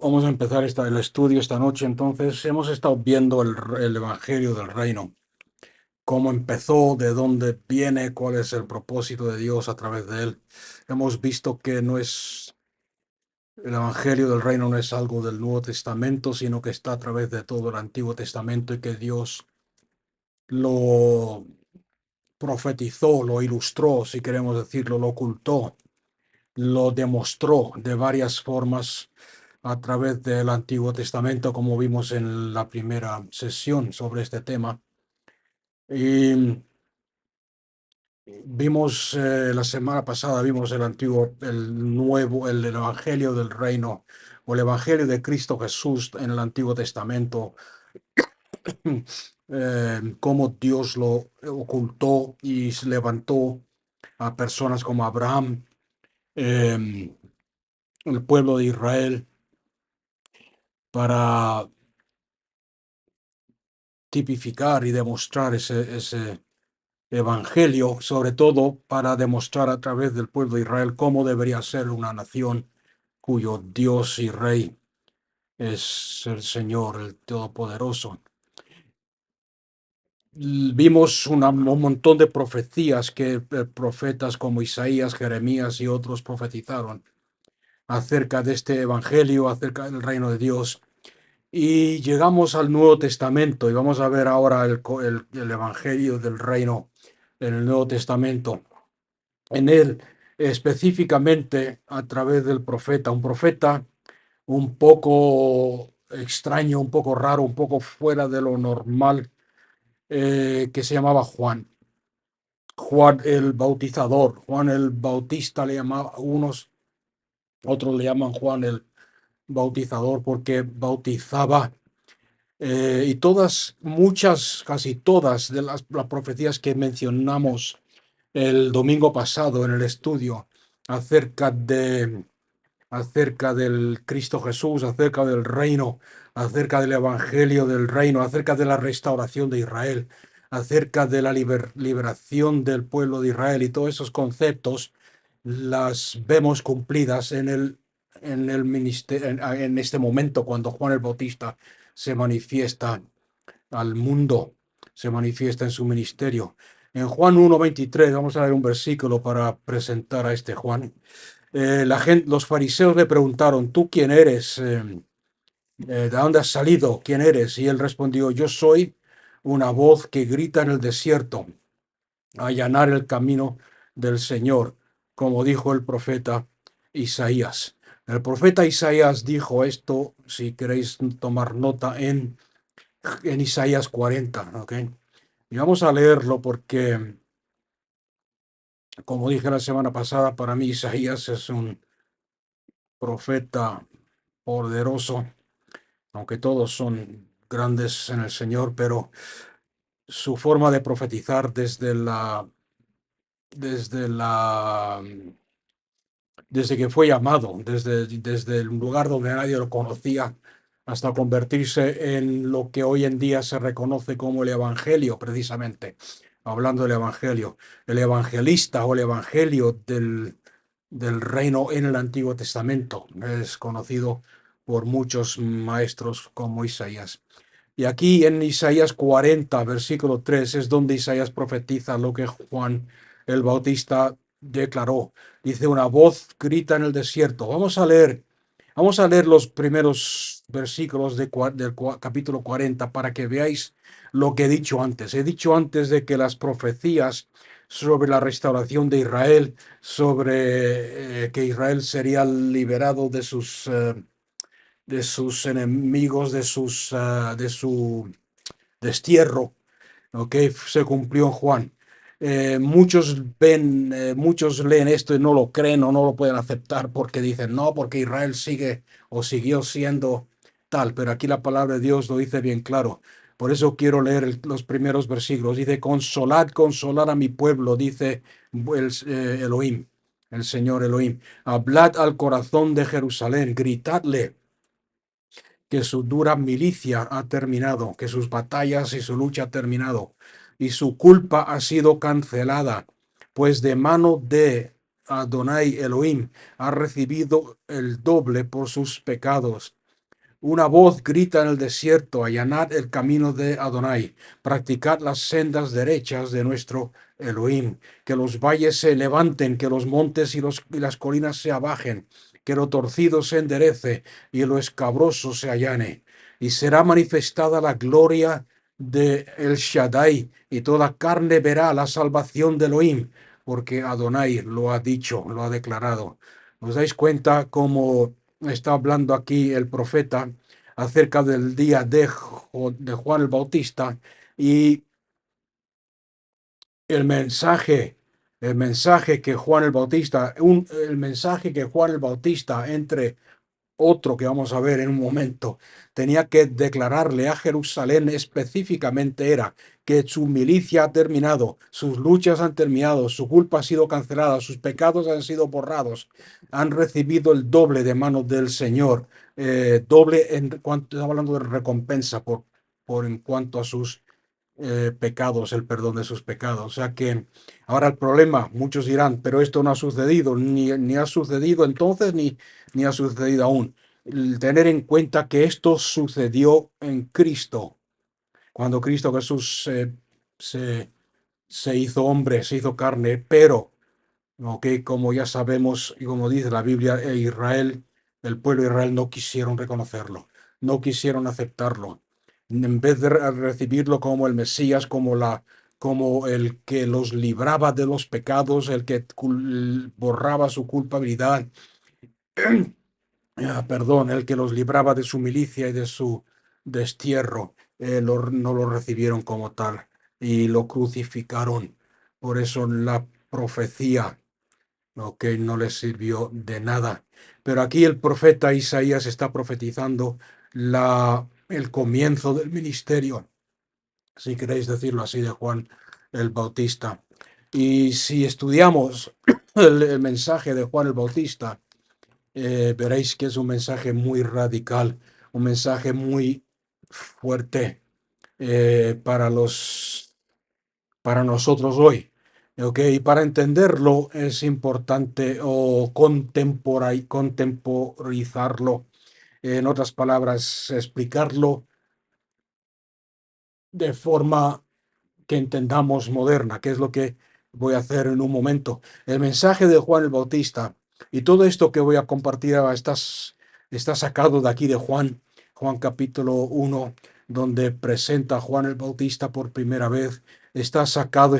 Vamos a empezar el estudio esta noche. Entonces, hemos estado viendo el Evangelio del Reino, cómo empezó, de dónde viene, cuál es el propósito de Dios a través de él. Hemos visto que no es el Evangelio del Reino, no es algo del Nuevo Testamento, sino que está a través de todo el Antiguo Testamento y que Dios lo profetizó, lo ilustró, si queremos decirlo, lo ocultó, lo demostró de varias formas a través del Antiguo Testamento, como vimos en la primera sesión sobre este tema. Y vimos la semana pasada, vimos el antiguo, el nuevo, el Evangelio del Reino o el Evangelio de Cristo Jesús en el Antiguo Testamento, cómo Dios lo ocultó y se levantó a personas como Abraham, el pueblo de Israel, para tipificar y demostrar ese evangelio, sobre todo para demostrar a través del pueblo de Israel cómo debería ser una nación cuyo Dios y Rey es el Señor, el Todopoderoso. Vimos un montón de profecías que profetas como Isaías, Jeremías y otros profetizaron acerca de este evangelio, acerca del reino de Dios. Y llegamos al Nuevo Testamento y vamos a ver ahora el evangelio del reino en el Nuevo Testamento. En él, específicamente a través del profeta, un profeta un poco extraño, un poco raro, un poco fuera de lo normal, que se llamaba Juan. Juan el Bautizador, Juan el Bautista le llamaba a unos, otros le llaman Juan el Bautizador porque bautizaba. Y todas, muchas, casi todas de las profecías que mencionamos el domingo pasado en el estudio acerca acerca del Cristo Jesús, acerca del reino, acerca del evangelio del reino, acerca de la restauración de Israel, acerca de la liberación del pueblo de Israel y todos esos conceptos las vemos cumplidas en el ministerio, en este momento cuando Juan el Bautista se manifiesta al mundo, se manifiesta en su ministerio. En Juan 1:23, vamos a ver un versículo para presentar a este Juan. Los fariseos le preguntaron, ¿tú quién eres? ¿De dónde has salido? ¿Quién eres? Y él respondió, yo soy una voz que grita en el desierto, allanar el camino del Señor, como dijo el profeta Isaías. El profeta Isaías dijo esto, si queréis tomar nota, en Isaías 40, ¿ok? Y vamos a leerlo porque, como dije la semana pasada, para mí Isaías es un profeta poderoso, aunque todos son grandes en el Señor, pero su forma de profetizar desde la, desde que fue llamado, desde el lugar donde nadie lo conocía, hasta convertirse en lo que hoy en día se reconoce como el Evangelio, precisamente, hablando del Evangelio, el evangelista o el Evangelio del reino en el Antiguo Testamento, es conocido por muchos maestros como Isaías. Y aquí en Isaías 40, versículo 3, es donde Isaías profetiza lo que Juan el Bautista declaró. Dice, una voz grita en el desierto. Vamos a leer los primeros versículos del capítulo 40 para que veáis lo que he dicho antes. He dicho antes de que las profecías sobre la restauración de Israel, sobre que Israel sería liberado de sus enemigos, de su destierro, ¿ok? Se cumplió en Juan. Muchos leen esto y no lo creen o no lo pueden aceptar porque dicen, no, porque Israel sigue o siguió siendo tal, pero aquí la palabra de Dios lo dice bien claro. Por eso quiero leer los primeros versículos. Dice, consolad, consolad a mi pueblo, dice Elohim, el Señor Elohim. Hablad al corazón de Jerusalén, gritadle que su dura milicia ha terminado, que sus batallas y su lucha ha terminado, y su culpa ha sido cancelada, pues de mano de Adonai Elohim ha recibido el doble por sus pecados. Una voz grita en el desierto, allanad el camino de Adonai, practicad las sendas derechas de nuestro Elohim, que los valles se levanten, que los montes y las colinas se abajen, que lo torcido se enderece y lo escabroso se allane. Y será manifestada la gloria de El Shaddai, y toda carne verá la salvación de Elohim, porque Adonai lo ha dicho, lo ha declarado. ¿Os dais cuenta cómo está hablando aquí el profeta acerca del día de Juan el Bautista y el mensaje, el mensaje que Juan el Bautista, el mensaje que Juan el Bautista entre otro que vamos a ver en un momento, tenía que declararle a Jerusalén específicamente era que su milicia ha terminado, sus luchas han terminado, su culpa ha sido cancelada, sus pecados han sido borrados, han recibido el doble de manos del Señor, doble en cuanto, estamos hablando de recompensa por en cuanto a sus pecados, el perdón de sus pecados. O sea que ahora el problema, muchos dirán, pero esto no ha sucedido, ni ha sucedido entonces, ni ha sucedido aún. El tener en cuenta que esto sucedió en Cristo, cuando Cristo Jesús se, se hizo hombre, se hizo carne, pero como ya sabemos y como dice la Biblia, Israel, el pueblo de Israel no quisieron reconocerlo, no quisieron aceptarlo. En vez de recibirlo como el Mesías, como el que los libraba de los pecados, el que borraba su culpabilidad, perdón, el que los libraba de su milicia y de su destierro, no lo recibieron como tal y lo crucificaron. Por eso la profecía, no les sirvió de nada. Pero aquí el profeta Isaías está profetizando el comienzo del ministerio, si queréis decirlo así, de Juan el Bautista. Y si estudiamos el mensaje de Juan el Bautista, veréis que es un mensaje muy radical, un mensaje muy fuerte para nosotros hoy. Y para entenderlo es importante contemporizarlo, en otras palabras, explicarlo de forma que entendamos moderna, que es lo que voy a hacer en un momento. El mensaje de Juan el Bautista y todo esto que voy a compartir ahora está sacado de aquí de Juan capítulo 1, donde presenta a Juan el Bautista por primera vez. Está sacado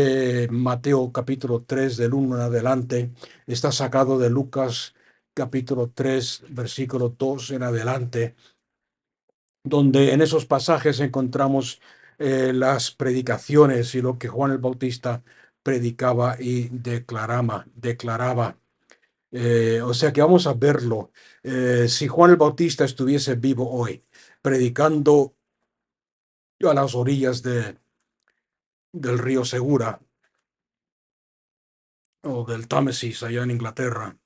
de Mateo capítulo 3, del 1 en adelante. Está sacado de Lucas capítulo 3, versículo 2 en adelante, donde en esos pasajes encontramos las predicaciones y lo que Juan el Bautista predicaba y declaraba. O sea que vamos a verlo. Si Juan el Bautista estuviese vivo hoy, predicando a las orillas del río Segura o del Támesis allá en Inglaterra,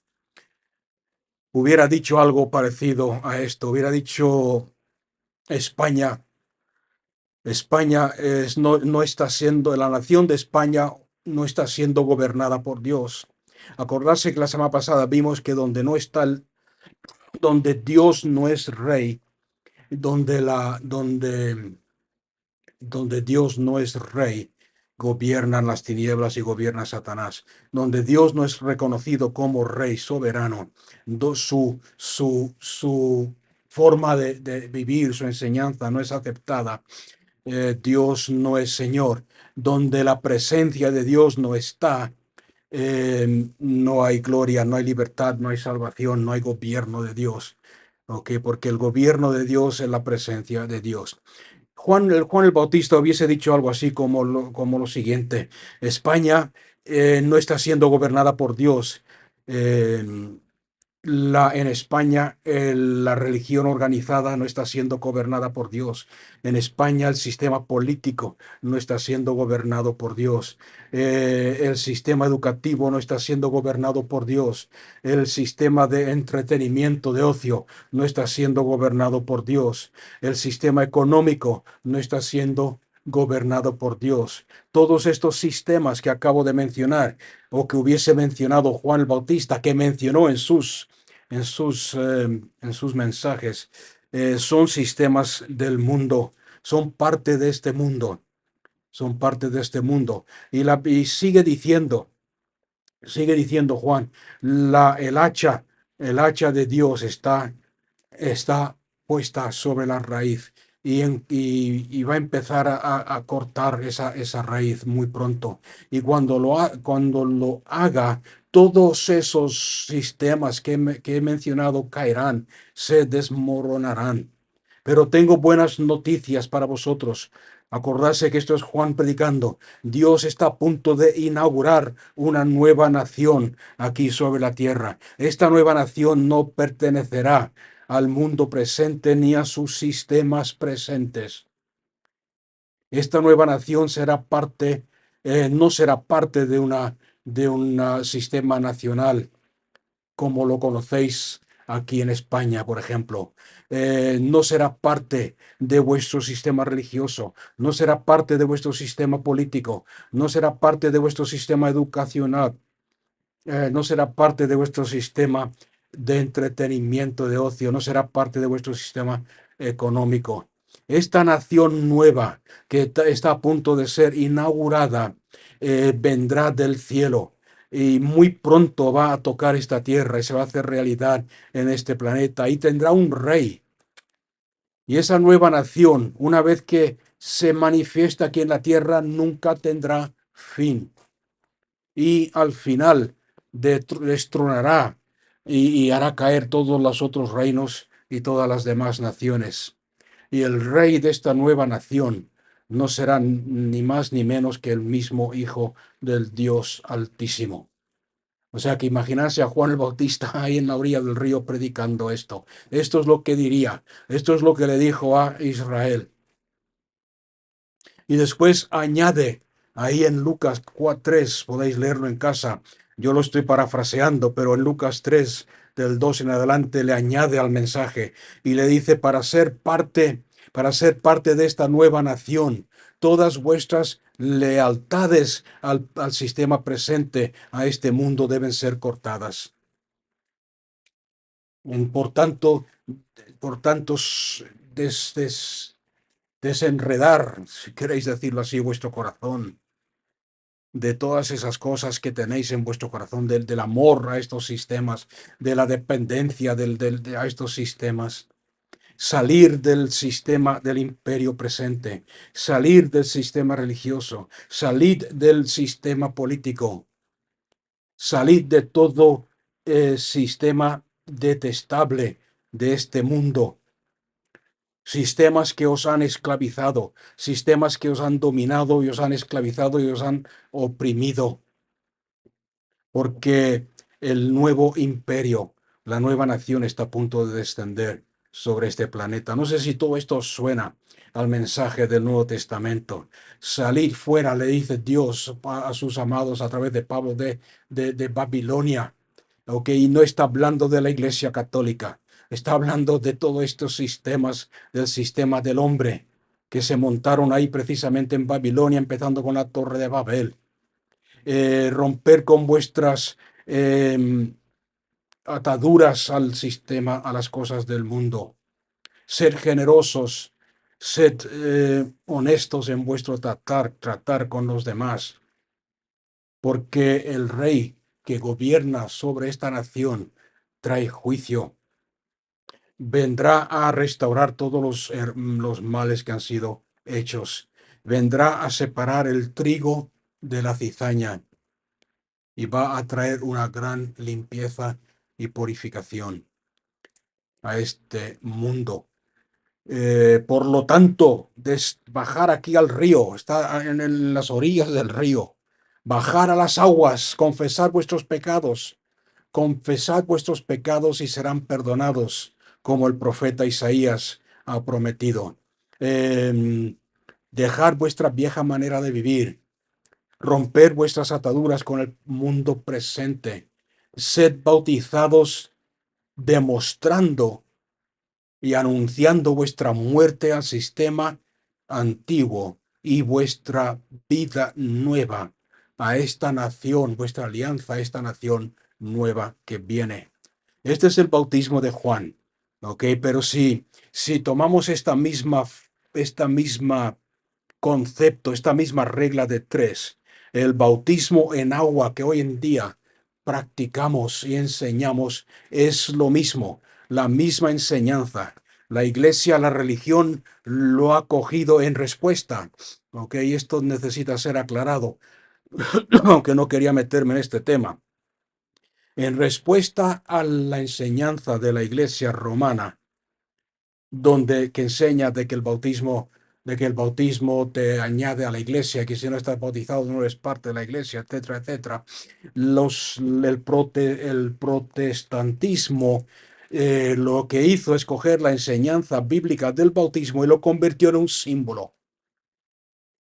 hubiera dicho algo parecido a esto, hubiera dicho España. No está siendo, la nación de España no está siendo gobernada por Dios. Acordarse que la semana pasada vimos que donde Dios no es rey, donde Dios no es rey, gobiernan las tinieblas y gobierna Satanás. Donde Dios no es reconocido como rey soberano, su forma de vivir, su enseñanza no es aceptada. Dios no es Señor. Donde la presencia de Dios no está, no hay gloria, no hay libertad, no hay salvación, no hay gobierno de Dios. Porque el gobierno de Dios es la presencia de Dios. Juan el Bautista hubiese dicho algo así como lo siguiente: España no está siendo gobernada por Dios. Eh, en España, la religión organizada no está siendo gobernada por Dios. En España, el sistema político no está siendo gobernado por Dios. El sistema educativo no está siendo gobernado por Dios. El sistema de entretenimiento, de ocio, no está siendo gobernado por Dios. El sistema económico no está siendo gobernado por Dios. Todos estos sistemas que acabo de mencionar, o que hubiese mencionado Juan el Bautista, que mencionó en sus mensajes, son sistemas del mundo, son parte de este mundo, son parte de este mundo. Y sigue diciendo Juan, el hacha de Dios está puesta sobre la raíz y va a empezar a cortar esa raíz muy pronto. Y cuando lo haga, todos esos sistemas que he mencionado caerán, se desmoronarán. Pero tengo buenas noticias para vosotros. Acordarse que esto es Juan predicando. Dios está a punto de inaugurar una nueva nación aquí sobre la tierra. Esta nueva nación no pertenecerá al mundo presente ni a sus sistemas presentes. Esta nueva nación no será parte de un sistema nacional como lo conocéis aquí en España, por ejemplo. No será parte de vuestro sistema religioso, no será parte de vuestro sistema político, no será parte de vuestro sistema educacional, no será parte de vuestro sistema de entretenimiento, de ocio, no será parte de vuestro sistema económico. Esta nación nueva que está a punto de ser inaugurada vendrá del cielo y muy pronto va a tocar esta tierra y se va a hacer realidad en este planeta y tendrá un rey. Y esa nueva nación, una vez que se manifiesta aquí en la tierra, nunca tendrá fin y al final destronará y hará caer todos los otros reinos y todas las demás naciones. Y el rey de esta nueva nación no será ni más ni menos que el mismo Hijo del Dios Altísimo. O sea que imaginarse a Juan el Bautista ahí en la orilla del río predicando esto. Esto es lo que diría, esto es lo que le dijo a Israel. Y después añade, ahí en Lucas 3, podéis leerlo en casa, yo lo estoy parafraseando, pero en Lucas 3, del 2 en adelante, le añade al mensaje y le dice, para ser parte de esta nueva nación, todas vuestras lealtades al sistema presente, a este mundo, deben ser cortadas. Por tanto, des, des, desenredar, si queréis decirlo así, vuestro corazón de todas esas cosas que tenéis en vuestro corazón, del amor a estos sistemas, de la dependencia a estos sistemas, salir del sistema del imperio presente, salir del sistema religioso, salir del sistema político, salir de todo sistema detestable de este mundo. Sistemas que os han esclavizado, sistemas que os han dominado y os han esclavizado y os han oprimido, porque el nuevo imperio, la nueva nación está a punto de descender sobre este planeta. No sé si todo esto os suena al mensaje del Nuevo Testamento. Salid fuera, le dice Dios a sus amados a través de Pablo de Babilonia. Ok, y no está hablando de la Iglesia Católica, está hablando de todos estos sistemas, del sistema del hombre, que se montaron ahí precisamente en Babilonia, empezando con la Torre de Babel. Romper con vuestras ataduras al sistema, a las cosas del mundo. Ser generosos, sed honestos en vuestro tratar con los demás, porque el rey que gobierna sobre esta nación trae juicio. Vendrá a restaurar todos los males que han sido hechos. Vendrá a separar el trigo de la cizaña y va a traer una gran limpieza y purificación a este mundo. Por lo tanto, bajar aquí al río, está en las orillas del río, bajar a las aguas, confesad vuestros pecados y serán perdonados, como el profeta Isaías ha prometido. Dejar vuestra vieja manera de vivir, romper vuestras ataduras con el mundo presente, sed bautizados demostrando y anunciando vuestra muerte al sistema antiguo y vuestra vida nueva a esta nación, vuestra alianza a esta nación nueva que viene. Este es el bautismo de Juan, ¿ok? Pero si tomamos esta misma concepto, esta misma regla de tres, el bautismo en agua que hoy en día practicamos y enseñamos es lo mismo, la misma enseñanza. La iglesia, la religión lo ha cogido en respuesta, ¿ok? Esto necesita ser aclarado, aunque no quería meterme en este tema. En respuesta a la enseñanza de la iglesia romana, donde que enseña de que el bautismo te añade a la iglesia, que si no estás bautizado no eres parte de la iglesia, etcétera, etcétera. El protestantismo lo que hizo es coger la enseñanza bíblica del bautismo y lo convirtió en un símbolo.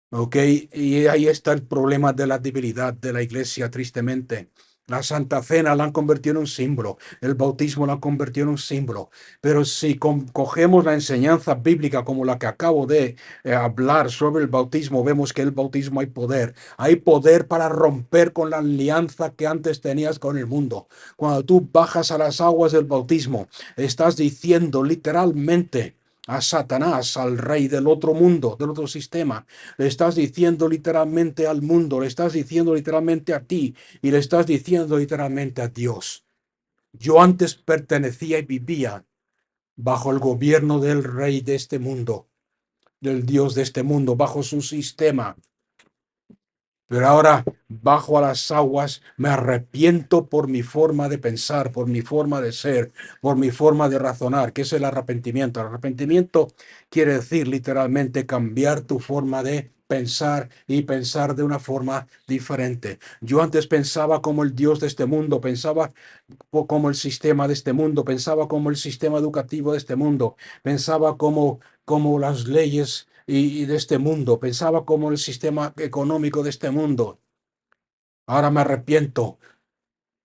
Ok, y ahí está el problema de la debilidad de la iglesia, tristemente. La Santa Cena la han convertido en un símbolo, el bautismo la han convertido en un símbolo. Pero si cogemos la enseñanza bíblica como la que acabo de hablar sobre el bautismo, vemos que el bautismo hay poder para romper con la alianza que antes tenías con el mundo. Cuando tú bajas a las aguas del bautismo, estás diciendo literalmente a Satanás, al rey del otro mundo, del otro sistema. Le estás diciendo literalmente al mundo, le estás diciendo literalmente a ti y le estás diciendo literalmente a Dios. Yo antes pertenecía y vivía bajo el gobierno del rey de este mundo, del Dios de este mundo, bajo su sistema. Pero ahora, bajo a las aguas, me arrepiento por mi forma de pensar, por mi forma de ser, por mi forma de razonar, que es el arrepentimiento. El arrepentimiento quiere decir literalmente cambiar tu forma de pensar y pensar de una forma diferente. Yo antes pensaba como el Dios de este mundo, pensaba como el sistema de este mundo, pensaba como el sistema educativo de este mundo, pensaba como las leyes y de este mundo, pensaba como el sistema económico de este mundo. Ahora me arrepiento,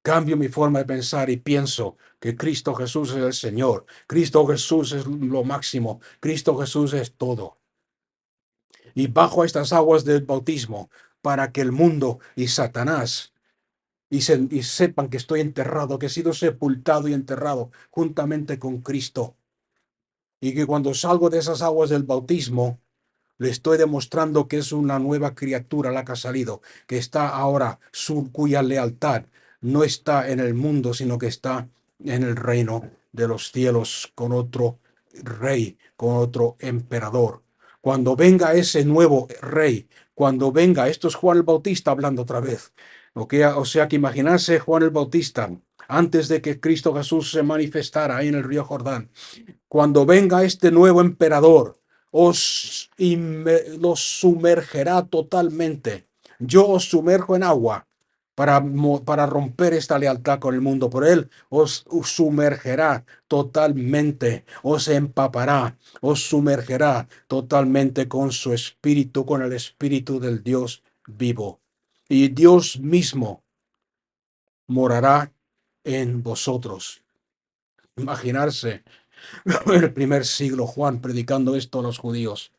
cambio mi forma de pensar y pienso que Cristo Jesús es el Señor, Cristo Jesús es lo máximo, Cristo Jesús es todo. Y bajo estas aguas del bautismo para que el mundo y Satanás y sepan que estoy enterrado, que he sido sepultado y enterrado juntamente con Cristo. Y que cuando salgo de esas aguas del bautismo, le estoy demostrando que es una nueva criatura la que ha salido, que está ahora, cuya lealtad no está en el mundo, sino que está en el reino de los cielos con otro rey, con otro emperador. Cuando venga ese nuevo rey, cuando venga, esto es Juan el Bautista hablando otra vez. O sea que imaginarse Juan el Bautista antes de que Cristo Jesús se manifestara ahí en el río Jordán. Cuando venga este nuevo emperador, los sumergerá totalmente. Yo os sumerjo en agua para romper esta lealtad con el mundo. Por él os sumergerá totalmente, os empapará, os sumergerá totalmente con su espíritu, con el espíritu del Dios vivo. Y Dios mismo morará en vosotros. Imaginarse en el primer siglo, Juan predicando esto a los judíos.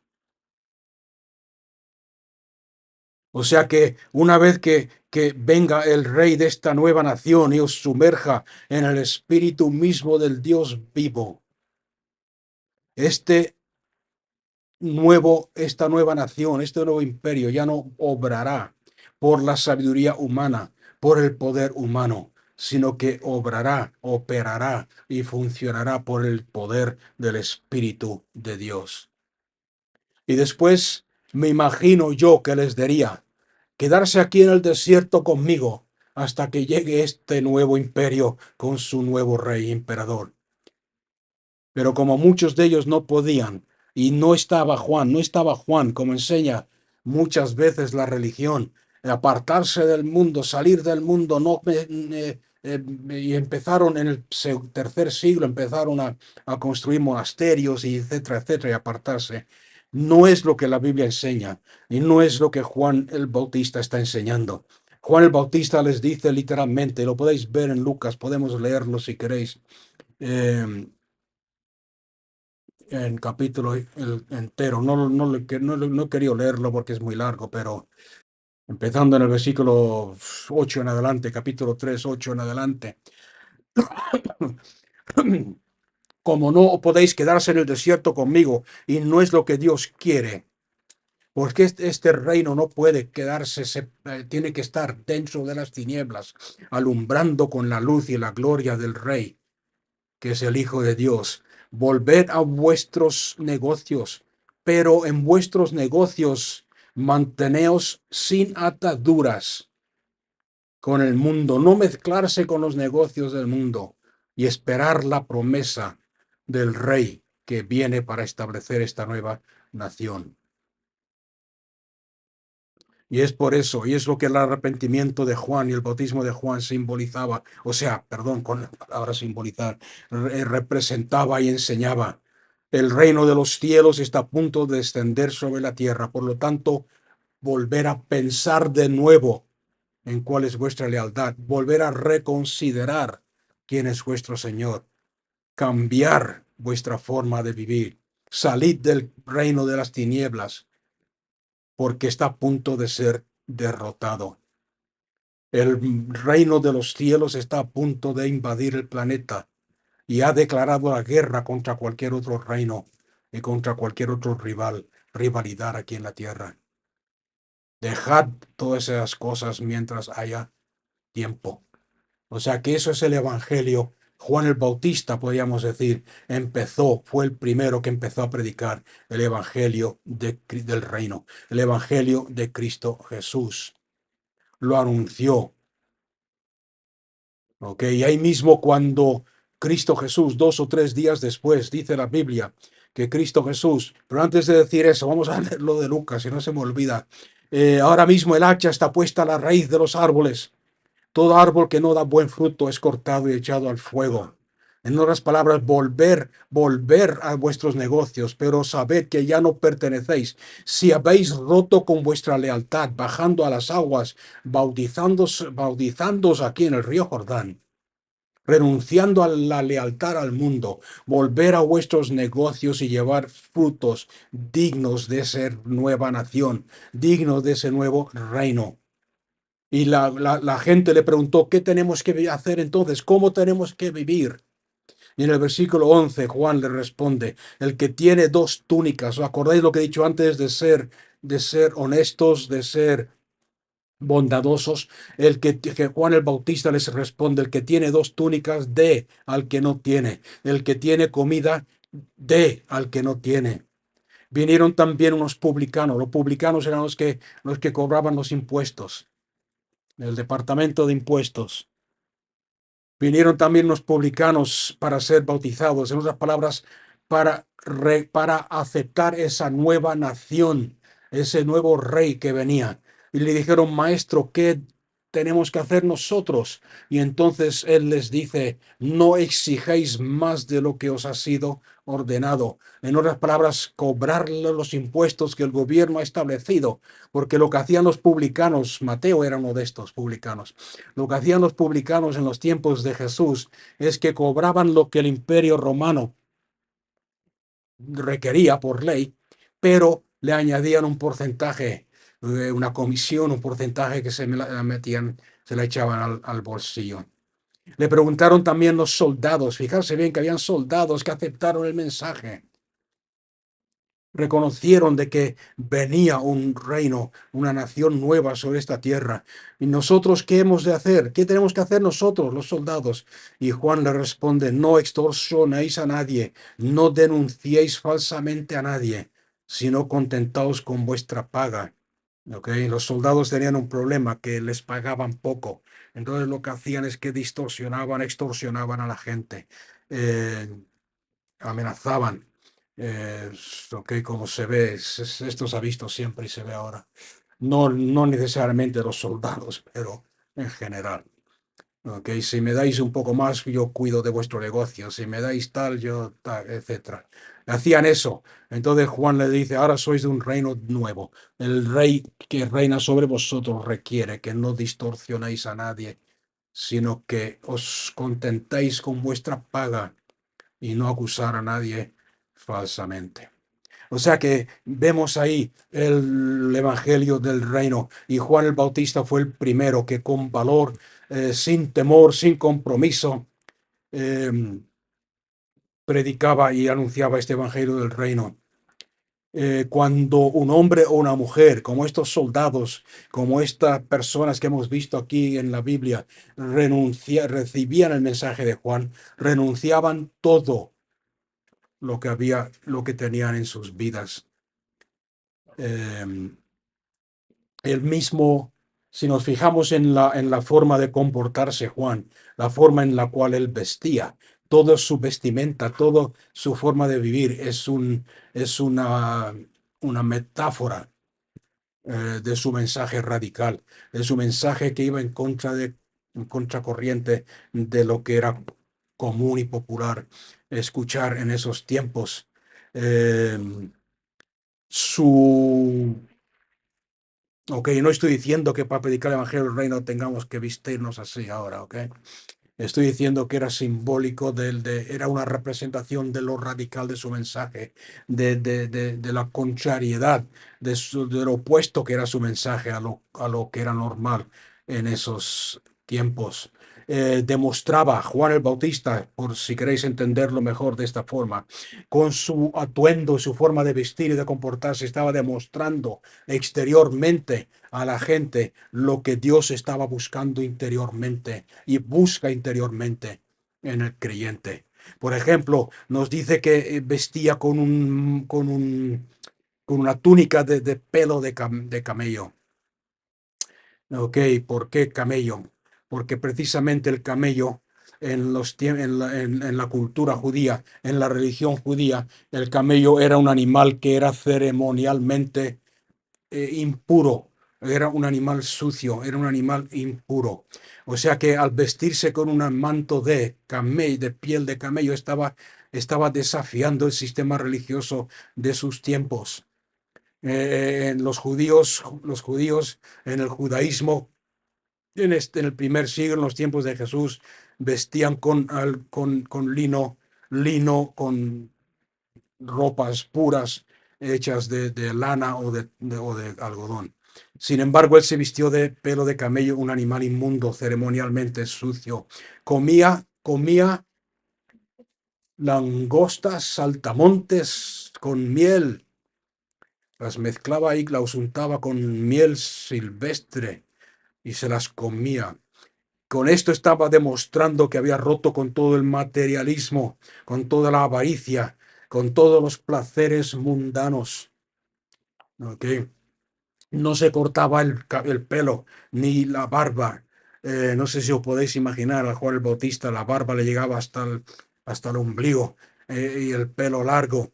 O sea que una vez que venga el rey de esta nueva nación y os sumerja en el espíritu mismo del Dios vivo, este esta nueva nación, este nuevo imperio ya no obrará por la sabiduría humana, por el poder humano, sino que obrará, operará y funcionará por el poder del Espíritu de Dios. Y después me imagino yo que les diría, quedarse aquí en el desierto conmigo hasta que llegue este nuevo imperio con su nuevo rey emperador. Pero como muchos de ellos no podían, y no estaba Juan, como enseña muchas veces la religión, apartarse del mundo, salir del mundo, no, y empezaron en el tercer siglo, empezaron a construir monasterios y etcétera, etcétera, y apartarse. No es lo que la Biblia enseña, y no es lo que Juan el Bautista está enseñando. Juan el Bautista les dice literalmente, lo podéis ver en Lucas, podemos leerlo si queréis, eh, en capítulo entero. No he querido leerlo porque es muy largo, pero empezando en el versículo 8 en adelante, capítulo 3 8 en adelante, Como no podéis quedarse en el desierto conmigo, y no es lo que Dios quiere, porque este reino no puede quedarse, tiene que estar dentro de las tinieblas, alumbrando con la luz y la gloria del Rey, que es el Hijo de Dios. Volved a vuestros negocios, pero en vuestros negocios manteneos sin ataduras con el mundo, no mezclarse con los negocios del mundo y esperar la promesa del Rey que viene para establecer esta nueva nación. Y es por eso, y es lo que el arrepentimiento de Juan y el bautismo de Juan simbolizaba, o sea, perdón, con la palabra simbolizar, representaba y enseñaba. El reino de los cielos está a punto de descender sobre la tierra, por lo tanto, volver a pensar de nuevo en cuál es vuestra lealtad, volver a reconsiderar quién es vuestro Señor, cambiar vuestra forma de vivir, salid del reino de las tinieblas, porque está a punto de ser derrotado. El reino de los cielos está a punto de invadir el planeta y ha declarado la guerra contra cualquier otro reino y contra cualquier otro rivalidad aquí en la tierra. Dejad todas esas cosas mientras haya tiempo. O sea que eso es el Evangelio. Juan el Bautista, podríamos decir, fue el primero que empezó a predicar el Evangelio del reino, el Evangelio de Cristo Jesús. Lo anunció. ¿Ok? Y ahí mismo cuando Cristo Jesús, 2 o 3 días después, dice la Biblia que Cristo Jesús, pero antes de decir eso, vamos a leer lo de Lucas, si no se me olvida. Ahora mismo el hacha está puesta a la raíz de los árboles. Todo árbol que no da buen fruto es cortado y echado al fuego. En otras palabras, volver a vuestros negocios, pero sabed que ya no pertenecéis. Si habéis roto con vuestra lealtad, bajando a las aguas, bautizándoos aquí en el río Jordán, renunciando a la lealtad al mundo, volver a vuestros negocios y llevar frutos dignos de ser nueva nación, dignos de ese nuevo reino. Y la gente le preguntó, ¿qué tenemos que hacer entonces? ¿Cómo tenemos que vivir? Y en el versículo 11, Juan le responde, el que tiene 2 túnicas, ¿os acordáis lo que he dicho antes de ser honestos, de ser bondadosos? Que Juan el Bautista les responde, el que tiene 2 túnicas, dé al que no tiene. El que tiene comida, dé al que no tiene. Vinieron también unos publicanos. Los publicanos eran los que cobraban los impuestos, el departamento de impuestos. Vinieron también los publicanos para ser bautizados, en otras palabras, para aceptar esa nueva nación, ese nuevo rey que venía. Y le dijeron, maestro, ¿qué tenemos que hacer nosotros? Y entonces él les dice, no exijéis más de lo que os ha sido ordenado. En otras palabras, cobrarle los impuestos que el gobierno ha establecido, porque lo que hacían los publicanos, Mateo era uno de estos publicanos, lo que hacían los publicanos en los tiempos de Jesús es que cobraban lo que el imperio romano requería por ley, pero le añadían un porcentaje, una comisión, un porcentaje que se la metían, se la echaban al bolsillo. Le preguntaron también los soldados, fijarse bien que habían soldados que aceptaron el mensaje, reconocieron de que venía un reino, una nación nueva sobre esta tierra. ¿Y nosotros qué hemos de hacer? ¿Qué tenemos que hacer nosotros, los soldados? Y Juan le responde, no extorsionéis a nadie, no denunciéis falsamente a nadie, sino contentaos con vuestra paga. ¿Okay? Los soldados tenían un problema, que les pagaban poco. Entonces lo que hacían es que extorsionaban a la gente. Eh, Amenazaban. Ok, como se ve, esto se ha visto siempre y se ve ahora. No, no necesariamente los soldados, pero en general. Ok, si me dais un poco más, yo cuido de vuestro negocio. Si me dais tal, yo tal, etcétera. Hacían eso. Entonces Juan le dice, ahora sois de un reino nuevo. El rey que reina sobre vosotros requiere que no distorsionéis a nadie, sino que os contentéis con vuestra paga y no acusar a nadie falsamente. O sea que vemos ahí el Evangelio del Reino, y Juan el Bautista fue el primero que con valor, sin temor, sin compromiso, predicaba y anunciaba este evangelio del reino. Cuando un hombre o una mujer, como estos soldados, como estas personas que hemos visto aquí en la Biblia, recibían el mensaje de Juan, renunciaban todo lo que tenían en sus vidas. Eh, el mismo, si nos fijamos en la forma de comportarse Juan, la forma en la cual él vestía, toda su vestimenta, toda su forma de vivir es una metáfora de su mensaje radical, de su mensaje que iba en contracorriente de lo que era común y popular escuchar en esos tiempos. Eh, su Ok, no estoy diciendo que para predicar el Evangelio del Reino tengamos que vestirnos así ahora, ¿ok? Estoy diciendo que era simbólico era una representación de lo radical de su mensaje, de la contrariedad, del opuesto que era su mensaje a lo que era normal en esos tiempos. Demostraba Juan el Bautista, por si queréis entenderlo mejor de esta forma, con su atuendo, su forma de vestir y de comportarse, estaba demostrando exteriormente a la gente lo que Dios estaba buscando interiormente y busca interiormente en el creyente. Por ejemplo, nos dice que vestía con una túnica de pelo de camello. Ok, ¿por qué camello? Porque precisamente el camello en la cultura judía, en la religión judía, el camello era un animal que era ceremonialmente impuro, era un animal sucio, era un animal impuro. O sea que al vestirse con un manto de camello, de piel de camello, estaba desafiando el sistema religioso de sus tiempos. Los judíos en el judaísmo, en el primer siglo, en los tiempos de Jesús, vestían con lino, con ropas puras hechas de lana o de algodón. Sin embargo, él se vistió de pelo de camello, un animal inmundo, ceremonialmente sucio. Comía langostas, saltamontes con miel, las mezclaba y las untaba con miel silvestre y se las comía. Con esto estaba demostrando que había roto con todo el materialismo, con toda la avaricia, con todos los placeres mundanos. ¿Ok? No se cortaba el pelo ni la barba. No sé si os podéis imaginar a Juan el Bautista, la barba le llegaba hasta el ombligo y el pelo largo,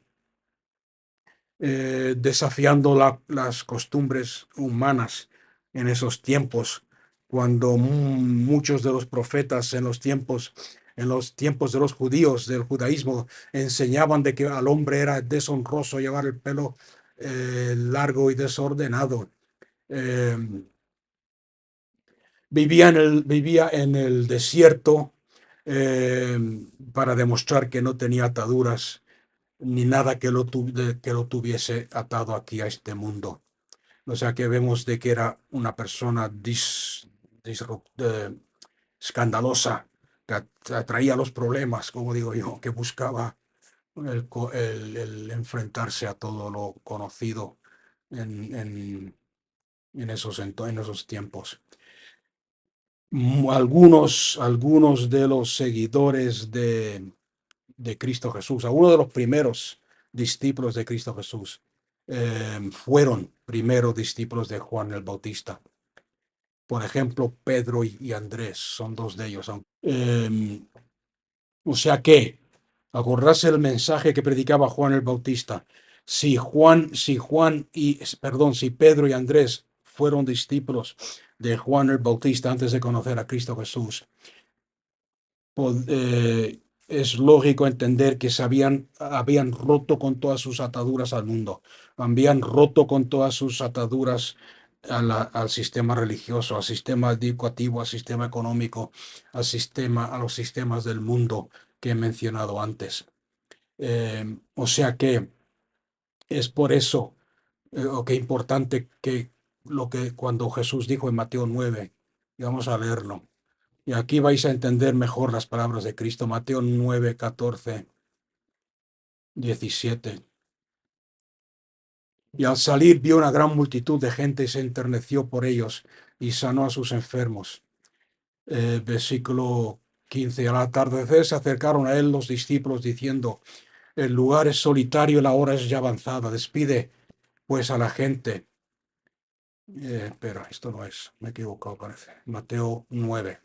desafiando las costumbres humanas en esos tiempos, cuando muchos de los profetas en los tiempos de los judíos, del judaísmo, enseñaban de que al hombre era deshonroso llevar el pelo largo y desordenado. Eh, vivía en el desierto eh, para demostrar que no tenía ataduras ni nada que lo tuviese atado aquí a este mundo. O sea que vemos de que era una persona escandalosa, que atraía los problemas, como digo yo, que buscaba el enfrentarse a todo lo conocido en, en, en esos tiempos. Algunos de los seguidores de Cristo Jesús, algunos de los primeros discípulos de Cristo Jesús, fueron primeros discípulos de Juan el Bautista. Por ejemplo, Pedro y Andrés son dos de ellos. O sea que, acordarse el mensaje que predicaba Juan el Bautista. Si Pedro y Andrés fueron discípulos de Juan el Bautista antes de conocer a Cristo Jesús, es lógico entender que habían roto con todas sus ataduras al mundo, habían roto con todas sus ataduras al sistema religioso, al sistema educativo, al sistema económico, a los sistemas del mundo que he mencionado antes. O sea que es por eso, que importante que cuando Jesús dijo en Mateo 9, y vamos a leerlo. Y aquí vais a entender mejor las palabras de Cristo. Mateo 9, 14, 17. Y al salir vio una gran multitud de gente y se enterneció por ellos y sanó a sus enfermos. Versículo 15. Al atardecer se acercaron a él los discípulos diciendo: el lugar es solitario, la hora es ya avanzada. Despide pues a la gente. Pero esto no es, me he equivocado, parece. Mateo 9.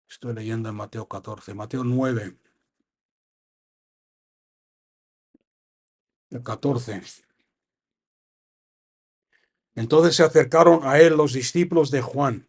Estoy leyendo en Mateo 14. Mateo 9, el 14. Entonces se acercaron a él los discípulos de Juan,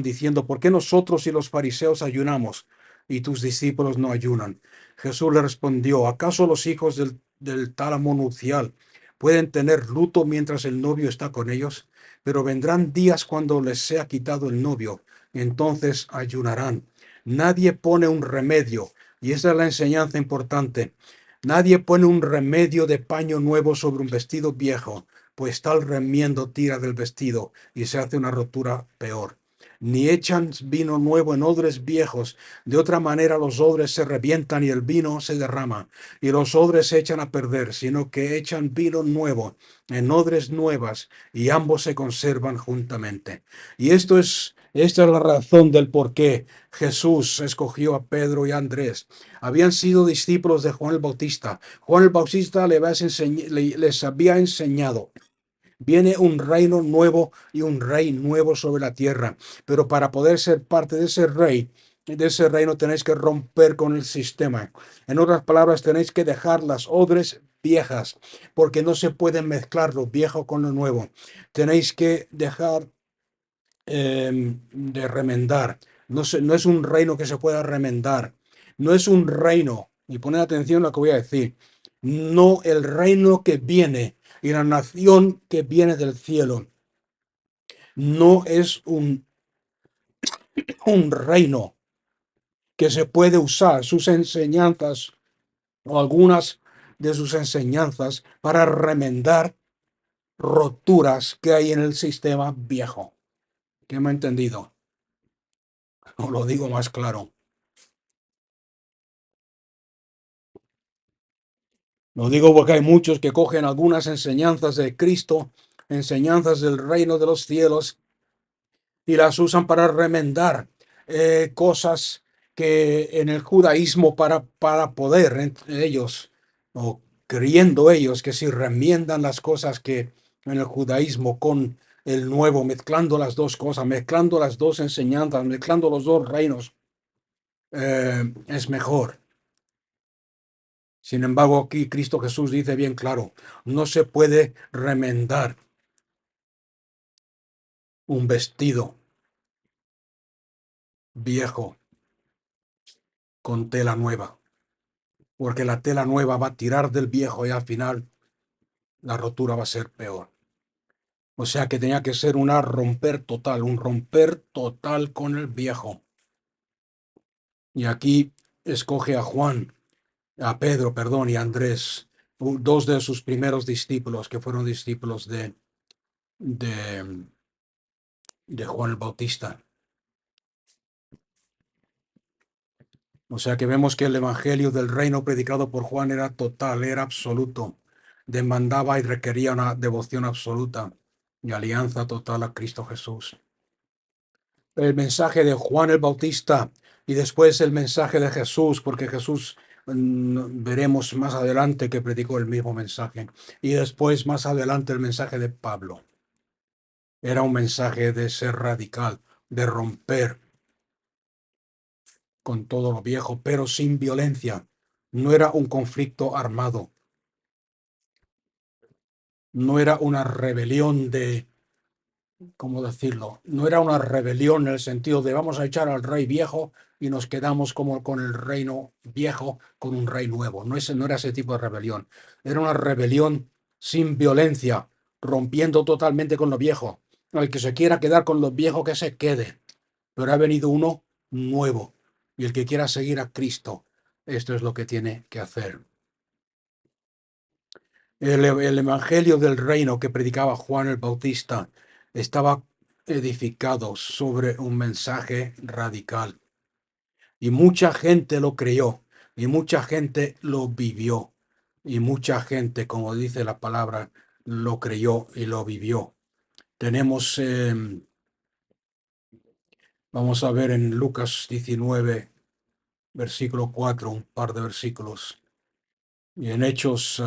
diciendo: ¿por qué nosotros y los fariseos ayunamos y tus discípulos no ayunan? Jesús le respondió: ¿acaso los hijos del tálamo nupcial pueden tener luto mientras el novio está con ellos? Pero vendrán días cuando les sea quitado el novio, entonces ayunarán. Nadie pone un remedio, y esa es la enseñanza importante. Nadie pone un remedio de paño nuevo sobre un vestido viejo, pues tal remiendo tira del vestido y se hace una rotura peor. Ni echan vino nuevo en odres viejos, de otra manera los odres se revientan y el vino se derrama, y los odres se echan a perder, sino que echan vino nuevo en odres nuevas, y ambos se conservan juntamente. Y esta es la razón del por qué Jesús escogió a Pedro y a Andrés. Habían sido discípulos de Juan el Bautista. Juan el Bautista les había enseñado: viene un reino nuevo y un rey nuevo sobre la tierra. Pero para poder ser parte de ese reino, tenéis que romper con el sistema. En otras palabras, tenéis que dejar las odres viejas, porque no se puede mezclar lo viejo con lo nuevo. Tenéis que dejar de remendar. No es un reino que se pueda remendar. No es un reino, y poned atención a lo que voy a decir, no el reino que viene y la nación que viene del cielo. No es un reino que se puede usar sus enseñanzas o algunas de sus enseñanzas para remendar roturas que hay en el sistema viejo. ¿Qué me ha entendido? Os lo digo más claro. Lo digo porque hay muchos que cogen algunas enseñanzas de Cristo, enseñanzas del reino de los cielos, y las usan para remendar cosas que en el judaísmo para poder entre ellos, o creyendo ellos que si remiendan las cosas que en el judaísmo con el nuevo, mezclando las dos cosas, mezclando las dos enseñanzas, mezclando los dos reinos, es mejor. Sin embargo, aquí Cristo Jesús dice bien claro: no se puede remendar un vestido viejo con tela nueva, porque la tela nueva va a tirar del viejo y al final la rotura va a ser peor. O sea que tenía que ser un romper total con el viejo. Y aquí escoge a Pedro, perdón, y a Andrés, dos de sus primeros discípulos, que fueron discípulos de, de Juan el Bautista. O sea que vemos que el evangelio del reino predicado por Juan era total, era absoluto. Demandaba y requería una devoción absoluta y alianza total a Cristo Jesús. El mensaje de Juan el Bautista y después el mensaje de Jesús, porque Jesús veremos más adelante que predicó el mismo mensaje. Y después más adelante el mensaje de Pablo. Era un mensaje de ser radical, de romper con todo lo viejo, pero sin violencia. No era un conflicto armado, no era una rebelión ¿cómo decirlo? No era una rebelión en el sentido de vamos a echar al rey viejo y nos quedamos como con el reino viejo, con un rey nuevo. No era ese tipo de rebelión. Era una rebelión sin violencia, rompiendo totalmente con lo viejo. El que se quiera quedar con lo viejo, que se quede. Pero ha venido uno nuevo. Y el que quiera seguir a Cristo, esto es lo que tiene que hacer. El evangelio del reino que predicaba Juan el Bautista estaba edificado sobre un mensaje radical. Y mucha gente lo creyó, y mucha gente lo vivió, y mucha gente, como dice la palabra, lo creyó y lo vivió. Tenemos, vamos a ver en Lucas 19, versículo 4, un par de versículos, y en Hechos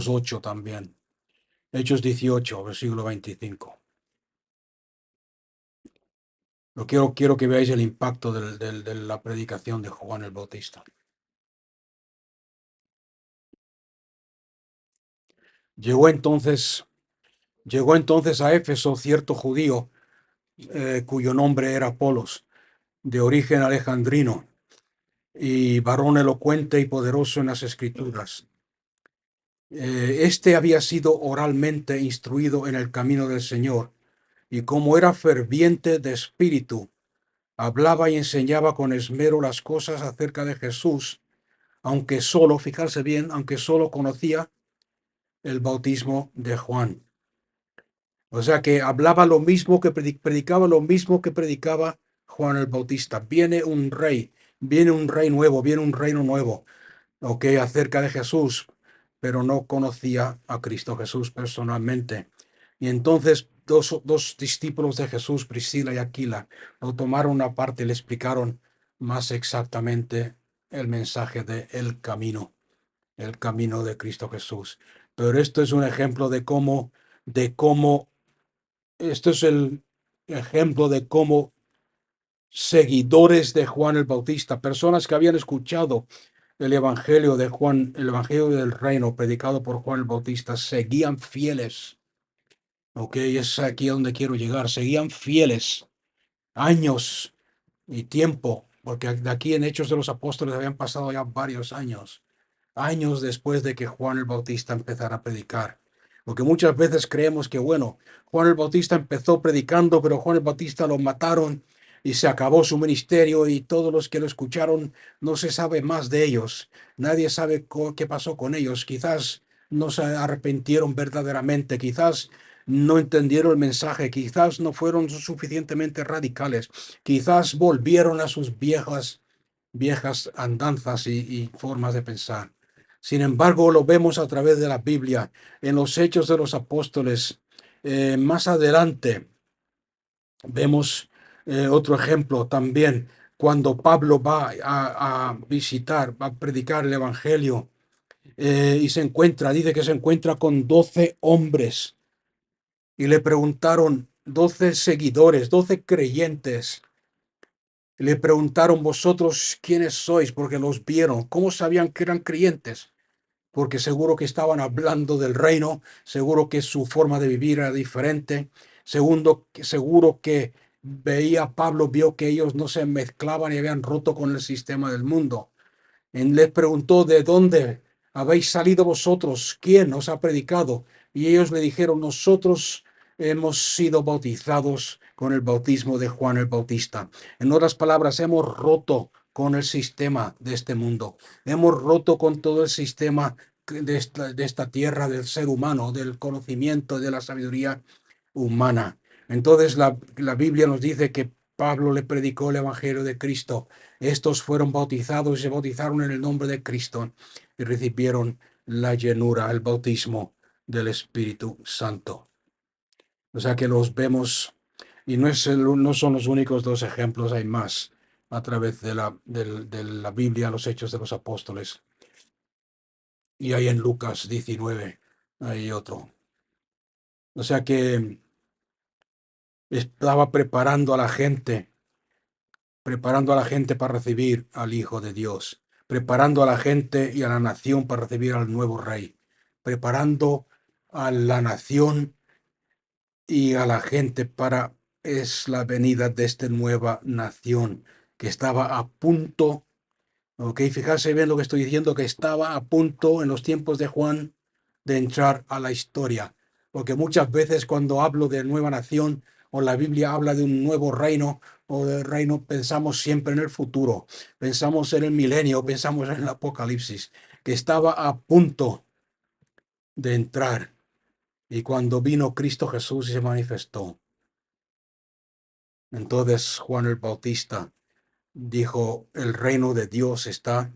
8 también. Hechos 18, versículo 25. Quiero que veáis el impacto de la predicación de Juan el Bautista. Llegó entonces, llegó entonces a Éfeso cierto judío cuyo nombre era Apolos, de origen alejandrino, y varón elocuente y poderoso en las escrituras. Este había sido oralmente instruido en el camino del Señor, y como era ferviente de espíritu, hablaba y enseñaba con esmero las cosas acerca de Jesús, aunque solo, fijarse bien, aunque solo conocía el bautismo de Juan. O sea que hablaba lo mismo que predicaba lo mismo que predicaba Juan el Bautista. Viene un rey nuevo, viene un reino nuevo, ok, acerca de Jesús, pero no conocía a Cristo Jesús personalmente. Y entonces dos discípulos de Jesús, Priscila y Aquila, lo tomaron aparte y le explicaron más exactamente el mensaje de el camino de Cristo Jesús. Pero esto es un ejemplo de cómo, esto es el ejemplo de cómo seguidores de Juan el Bautista, personas que habían escuchado el Evangelio de Juan, el Evangelio del Reino predicado por Juan el Bautista, seguían fieles. Ok, es aquí donde quiero llegar. Seguían fieles años y tiempo, porque de aquí en Hechos de los Apóstoles habían pasado ya varios años después de que Juan el Bautista empezara a predicar. Porque muchas veces creemos que, bueno, Juan el Bautista empezó predicando, pero Juan el Bautista lo mataron y se acabó su ministerio y todos los que lo escucharon no se sabe más de ellos. Nadie sabe qué pasó con ellos. Quizás no se arrepintieron verdaderamente, quizás no entendieron el mensaje, quizás no fueron suficientemente radicales, quizás volvieron a sus viejas andanzas y formas de pensar. Sin embargo, lo vemos a través de la Biblia, en los Hechos de los Apóstoles. Más adelante vemos otro ejemplo también, cuando Pablo va a visitar, va a predicar el Evangelio y dice que se encuentra con 12 hombres y le preguntaron, 12 seguidores, 12 creyentes. Le preguntaron, vosotros quiénes sois, porque los vieron. ¿Cómo sabían que eran creyentes? Porque seguro que estaban hablando del reino, seguro que su forma de vivir era diferente, seguro que Pablo vio que ellos no se mezclaban y habían roto con el sistema del mundo. Les preguntó, ¿de dónde habéis salido vosotros? ¿Quién os ha predicado? Y ellos le dijeron, nosotros hemos sido bautizados con el bautismo de Juan el Bautista. En otras palabras, hemos roto con el sistema de este mundo. Hemos roto con todo el sistema de esta tierra, del ser humano, del conocimiento, de la sabiduría humana. Entonces la Biblia nos dice que Pablo le predicó el Evangelio de Cristo. Estos fueron bautizados y se bautizaron en el nombre de Cristo y recibieron la llenura, el bautismo del Espíritu Santo. O sea que los vemos, y no son los únicos dos ejemplos, hay más a través de la Biblia, los Hechos de los Apóstoles. Y hay en Lucas 19, hay otro. O sea que estaba preparando a la gente para recibir al Hijo de Dios, preparando a la gente y a la nación para recibir al nuevo Rey, preparando a la nación y a la gente para es la venida de esta nueva nación que estaba a punto. Ok, fijarse bien lo que estoy diciendo, que estaba a punto en los tiempos de Juan de entrar a la historia. Porque muchas veces cuando hablo de nueva nación o la Biblia habla de un nuevo reino o de reino, pensamos siempre en el futuro, pensamos en el milenio, pensamos en el apocalipsis, que estaba a punto. de entrar. Y cuando vino Cristo Jesús y se manifestó, entonces Juan el Bautista dijo, el reino de Dios está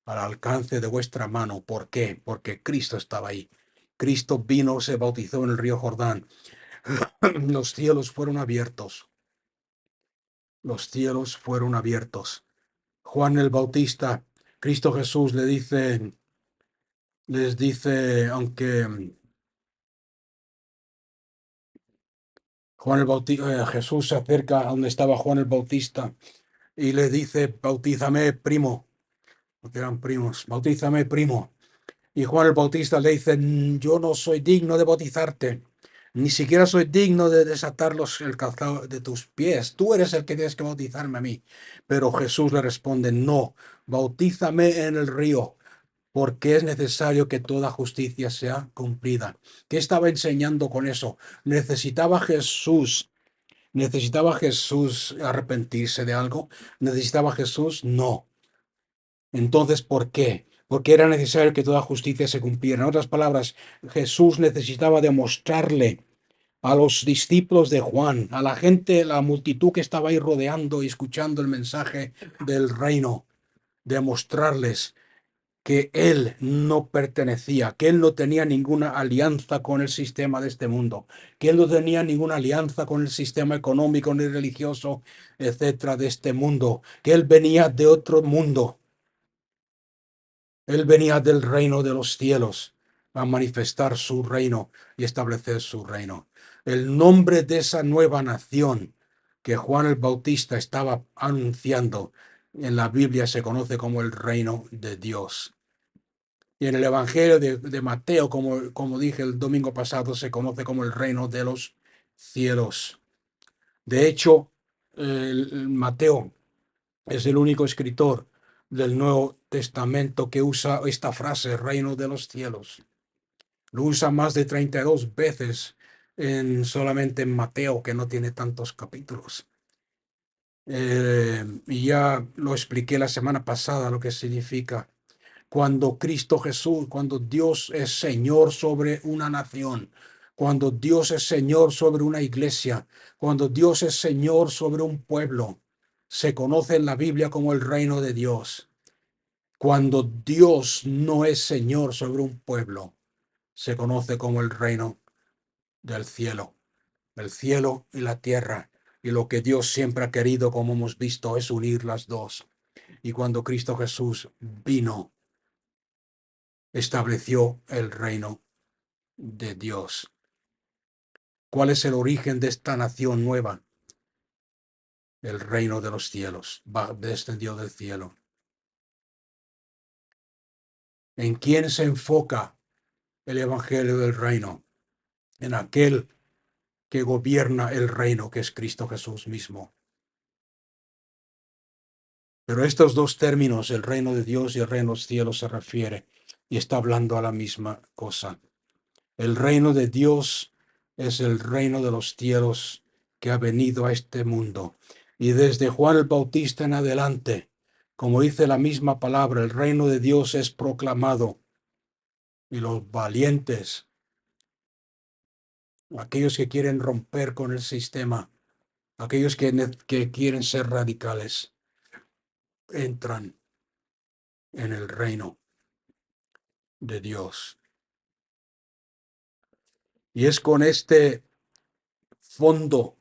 al alcance de vuestra mano. ¿Por qué? Porque Cristo estaba ahí. Cristo vino, se bautizó en el río Jordán. Los cielos fueron abiertos. Los cielos fueron abiertos. Juan el Bautista, Cristo Jesús les dice, aunque Juan el Bautista, Jesús se acerca a donde estaba Juan el Bautista y le dice, bautízame, primo, porque eran primos, bautízame, primo. Y Juan el Bautista le dice, yo no soy digno de bautizarte, ni siquiera soy digno de desatar el calzado de tus pies, tú eres el que tienes que bautizarme a mí. Pero Jesús le responde, no, bautízame en el río, porque es necesario que toda justicia sea cumplida. ¿Qué estaba enseñando con eso? ¿Necesitaba Jesús arrepentirse de algo? ¿Necesitaba Jesús? No. Entonces, ¿por qué? Porque era necesario que toda justicia se cumpliera. En otras palabras, Jesús necesitaba demostrarle a los discípulos de Juan, a la gente, la multitud que estaba ahí rodeando y escuchando el mensaje del reino, demostrarles que él no pertenecía, que él no tenía ninguna alianza con el sistema de este mundo, que él no tenía ninguna alianza con el sistema económico ni religioso, etcétera, de este mundo, que él venía de otro mundo. Él venía del reino de los cielos a manifestar su reino y establecer su reino. El nombre de esa nueva nación que Juan el Bautista estaba anunciando en la Biblia se conoce como el reino de Dios. Y en el Evangelio de Mateo, como dije el domingo pasado, se conoce como el reino de los cielos. De hecho, Mateo es el único escritor del Nuevo Testamento que usa esta frase, reino de los cielos. Lo usa más de 32 veces solamente en Mateo, que no tiene tantos capítulos. Y ya lo expliqué la semana pasada lo que significa cuando Cristo Jesús, cuando Dios es Señor sobre una nación, cuando Dios es Señor sobre una iglesia, cuando Dios es Señor sobre un pueblo, se conoce en la Biblia como el reino de Dios. Cuando Dios no es Señor sobre un pueblo, se conoce como el reino del cielo, el cielo y la tierra. Y lo que Dios siempre ha querido, como hemos visto, es unir las dos. Y cuando Cristo Jesús vino, estableció el reino de Dios. ¿Cuál es el origen de esta nación nueva? El reino de los cielos, descendió del cielo. ¿En quién se enfoca el evangelio del reino? En aquel que gobierna el reino, que es Cristo Jesús mismo. Pero estos dos términos, el reino de Dios y el reino de los cielos, se refiere y está hablando a la misma cosa. El reino de Dios es el reino de los cielos que ha venido a este mundo. Y desde Juan el Bautista en adelante, como dice la misma palabra, el reino de Dios es proclamado. Y los valientes, aquellos que quieren romper con el sistema, aquellos que quieren ser radicales, entran en el reino de Dios. Y es con este fondo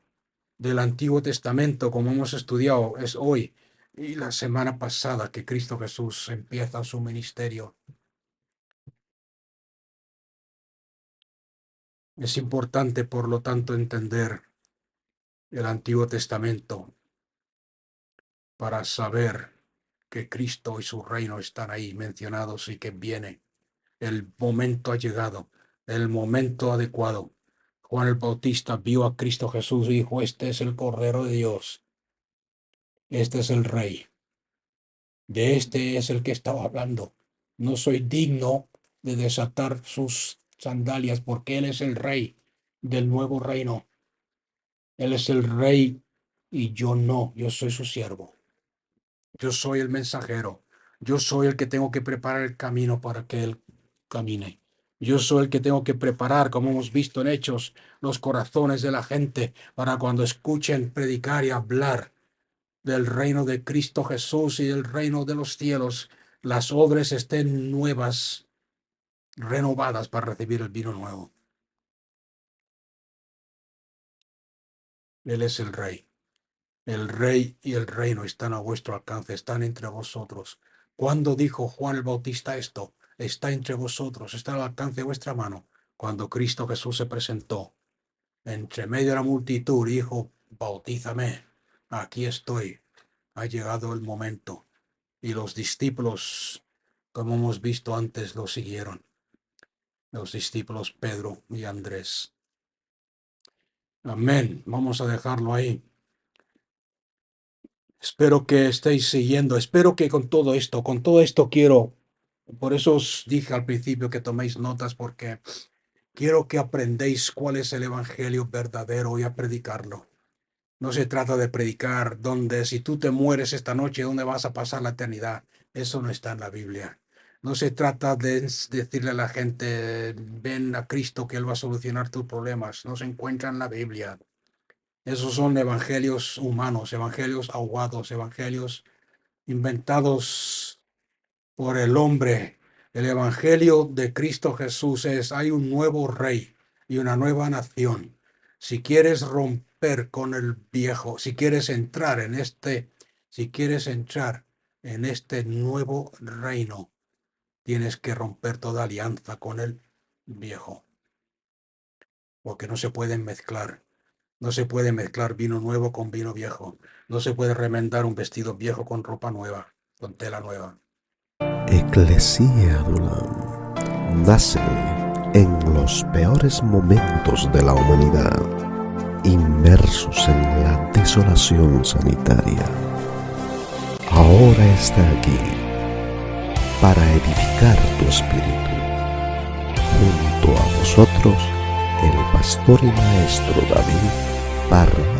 del Antiguo Testamento, como hemos estudiado, es hoy y la semana pasada que Cristo Jesús empieza su ministerio. Es importante, por lo tanto, entender el Antiguo Testamento para saber que Cristo y su reino están ahí mencionados y que viene. El momento ha llegado, el momento adecuado. Juan el Bautista vio a Cristo Jesús y dijo, este es el Cordero de Dios, este es el Rey. De este es el que estaba hablando. No soy digno de desatar sus sandalias porque Él es el Rey del nuevo reino. Él es el Rey y yo no, yo soy su siervo. Yo soy el mensajero. Yo soy el que tengo que preparar el camino para que Él camine. Yo soy el que tengo que preparar, como hemos visto en Hechos, los corazones de la gente para cuando escuchen predicar y hablar del reino de Cristo Jesús y del reino de los cielos, las odres estén nuevas, renovadas para recibir el vino nuevo. Él es el Rey. El Rey y el reino están a vuestro alcance, están entre vosotros. ¿Cuándo dijo Juan el Bautista esto? Está entre vosotros, está al alcance de vuestra mano. Cuando Cristo Jesús se presentó entre medio de la multitud y dijo, bautízame, aquí estoy, ha llegado el momento. Y los discípulos, como hemos visto antes, lo siguieron. Los discípulos Pedro y Andrés. Amén. Vamos a dejarlo ahí. Espero que estéis siguiendo. Espero que con todo esto quiero. Por eso os dije al principio que toméis notas, porque quiero que aprendéis cuál es el evangelio verdadero y a predicarlo. No se trata de predicar donde si tú te mueres esta noche, ¿dónde vas a pasar la eternidad? Eso no está en la Biblia. No se trata de decirle a la gente, ven a Cristo que Él va a solucionar tus problemas. No se encuentra en la Biblia. Esos son evangelios humanos, evangelios ahogados, evangelios inventados por el hombre. El evangelio de Cristo Jesús es, hay un nuevo rey y una nueva nación. Si quieres romper con el viejo, si quieres entrar en este nuevo reino, tienes que romper toda alianza con el viejo, porque no se pueden mezclar. No se puede mezclar vino nuevo con vino viejo. No se puede remendar un vestido viejo con ropa nueva, con tela nueva. Eclesia Adulam nace en los peores momentos de la humanidad, inmersos en la desolación sanitaria. Ahora está aquí para edificar tu espíritu. Junto a vosotros, el pastor y maestro David Parra.